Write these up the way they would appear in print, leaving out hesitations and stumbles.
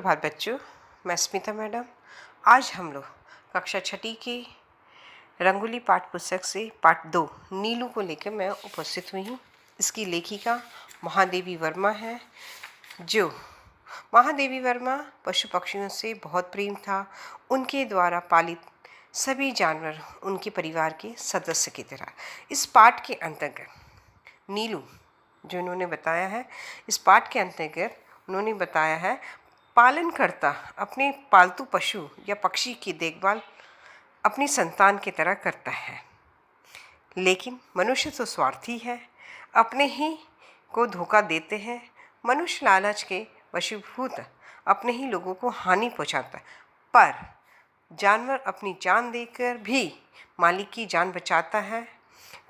सुप्रभात बच्चों, मैं स्मिता मैडम। आज हम लोग कक्षा छठी की रंगोली पाठ पुस्तक से पाठ 2 नीलू को लेकर मैं उपस्थित हुई हूँ। इसकी लेखिका महादेवी वर्मा है। जो महादेवी वर्मा पशु पक्षियों से बहुत प्रेम था। उनके द्वारा पालित सभी जानवर उनके परिवार के सदस्य की तरह। इस पाठ के अंतर्गत नीलू जो उन्होंने बताया है, इस पाठ के अंतर्गत उन्होंने बताया है पालनकर्ता अपने पालतू पशु या पक्षी की देखभाल अपनी संतान की तरह करता है, लेकिन मनुष्य तो स्वार्थी है, अपने ही को धोखा देते हैं। मनुष्य लालच के वशीभूत अपने ही लोगों को हानि पहुंचाता है, पर जानवर अपनी जान देकर भी मालिक की जान बचाता है।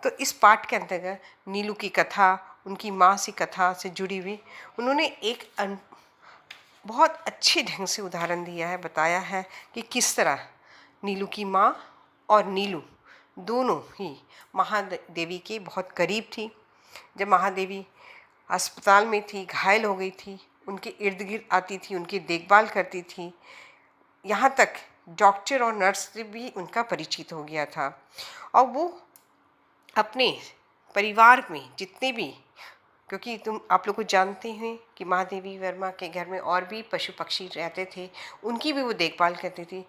तो इस पाठ के अंतर्गत नीलू की कथा, उनकी माँ सी कथा से जुड़ी हुई उन्होंने एक बहुत अच्छे ढंग से उदाहरण दिया है, बताया है कि किस तरह नीलू की माँ और नीलू दोनों ही महादेवी के बहुत करीब थी। जब महादेवी अस्पताल में थी, घायल हो गई थी, उनके इर्द गिर्द आती थी, उनकी देखभाल करती थी। यहाँ तक डॉक्टर और नर्स से भी उनका परिचित हो गया था। और वो अपने परिवार में जितने भी, क्योंकि आप लोग को जानते हैं कि महादेवी वर्मा के घर में और भी पशु पक्षी रहते थे, उनकी भी वो देखभाल करती थी।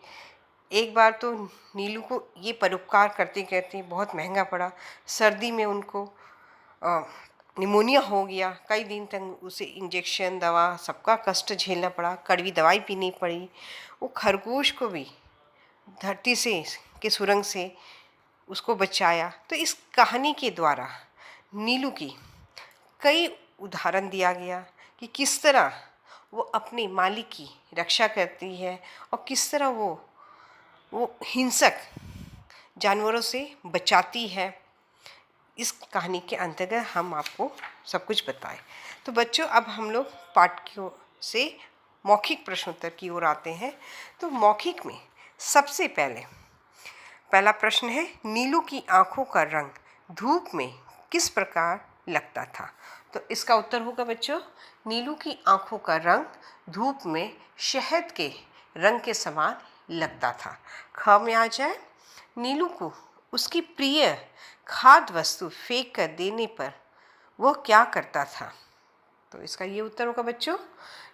एक बार तो नीलू को ये परोपकार करते करते बहुत महंगा पड़ा। सर्दी में उनको निमोनिया हो गया। कई दिन तक उसे इंजेक्शन, दवा, सबका कष्ट झेलना पड़ा, कड़वी दवाई पीनी पड़ी। वो खरगोश को भी धरती से के सुरंग से उसको बचाया। तो इस कहानी के द्वारा नीलू की कई उदाहरण दिया गया कि किस तरह वो अपने मालिक की रक्षा करती है और किस तरह वो हिंसक जानवरों से बचाती है। इस कहानी के अंतर्गत हम आपको सब कुछ बताएं। तो बच्चों, अब हम लोग पाठ से मौखिक प्रश्नोत्तर की ओर आते हैं। तो मौखिक में सबसे पहला प्रश्न है, नीलू की आंखों का रंग धूप में किस प्रकार लगता था? तो इसका उत्तर होगा बच्चों, नीलू की आंखों का रंग धूप में शहद के रंग के समान लगता था। ख में आ जाए, नीलू को उसकी प्रिय खाद्य वस्तु फेंक कर देने पर वह क्या करता था? तो इसका ये उत्तर होगा बच्चों,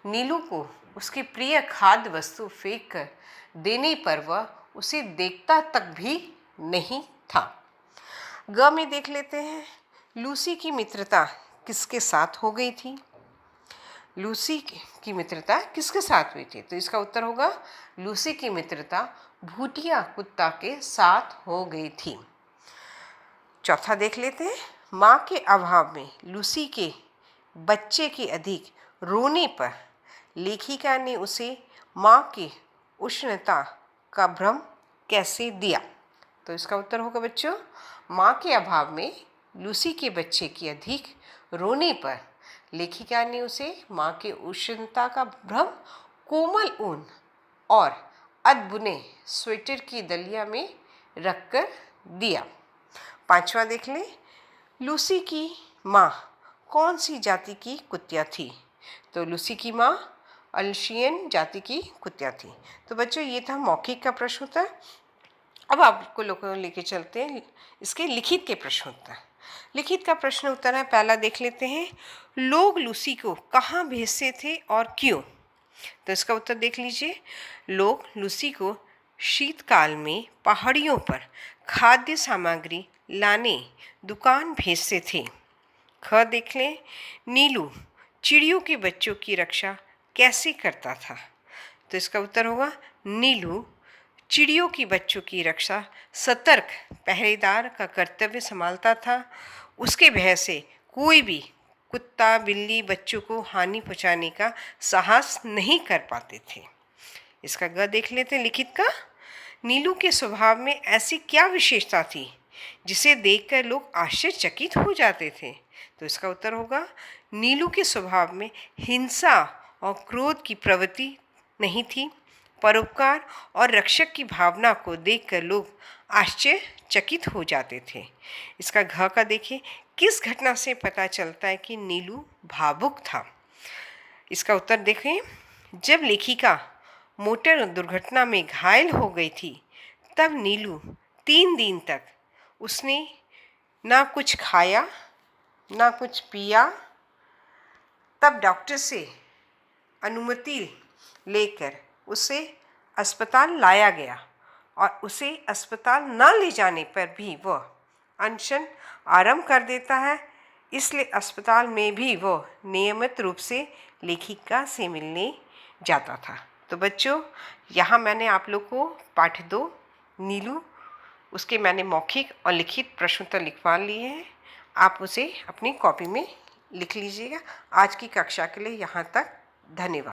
नीलू को उसकी प्रिय खाद्य वस्तु फेंक कर देने पर वह उसे देखता तक भी नहीं था। ग में देख लेते हैं, लूसी की मित्रता किसके साथ हो गई थी? लूसी की मित्रता किसके साथ हुई थी? तो इसका उत्तर होगा, लूसी की मित्रता भूतिया कुत्ता के साथ हो गई थी। चौथा देख लेते हैं, माँ के अभाव में लूसी के बच्चे के अधिक रोने पर लेखिका ने उसे माँ की उष्णता का भ्रम कैसे दिया? तो इसका उत्तर होगा बच्चों, माँ के अभाव में लूसी के बच्चे के अधिक रोने पर लेखिका ने उसे माँ के उष्णता का भ्रम कोमल ऊन और अधबुने स्वेटर की दलिया में रखकर दिया। पांचवा देख लें, लूसी की माँ कौन सी जाति की कुतिया थी? तो लूसी की माँ अल्शियन जाति की कुतिया थी। तो बच्चों, ये था मौखिक का प्रश्न उत्तर। अब आपको लोगों लेके चलते हैं इसके लिखित के प्रश्न उत्तर। लिखित का प्रश्न उत्तर है, पहला देख लेते हैं, लोग लूसी को कहाँ भेजते थे और क्यों? तो इसका उत्तर देख लीजिए, लोग लूसी को शीतकाल में पहाड़ियों पर खाद्य सामग्री लाने दुकान भेजते थे। ख देख लें, नीलू चिड़ियों के बच्चों की रक्षा कैसे करता था? तो इसका उत्तर होगा, नीलू चिड़ियों की बच्चों की रक्षा सतर्क पहरेदार का कर्तव्य संभालता था। उसके भय से कोई भी कुत्ता, बिल्ली बच्चों को हानि पहुंचाने का साहस नहीं कर पाते थे। इसका ग देख लेते हैं लिखित का, नीलू के स्वभाव में ऐसी क्या विशेषता थी जिसे देखकर लोग आश्चर्यचकित हो जाते थे? तो इसका उत्तर होगा, नीलू के स्वभाव में हिंसा और क्रोध की प्रवृत्ति नहीं थी। परोपकार और रक्षक की भावना को देखकर लोग आश्चर्यचकित हो जाते थे। इसका घ का देखिए, किस घटना से पता चलता है कि नीलू भावुक था? इसका उत्तर देखें, जब लेखिका मोटर दुर्घटना में घायल हो गई थी तब नीलू 3 दिन तक उसने ना कुछ खाया ना कुछ पिया। तब डॉक्टर से अनुमति लेकर उसे अस्पताल लाया गया और उसे अस्पताल न ले जाने पर भी वह अनशन आरंभ कर देता है। इसलिए अस्पताल में भी वह नियमित रूप से लेखिका से मिलने जाता था। तो बच्चों, यहाँ मैंने आप लोग को पाठ 2 नीलू उसके मैंने मौखिक और लिखित प्रश्नोत्तर लिखवा लिए हैं। आप उसे अपनी कॉपी में लिख लीजिएगा। आज की कक्षा के लिए यहाँ तक। धन्यवाद।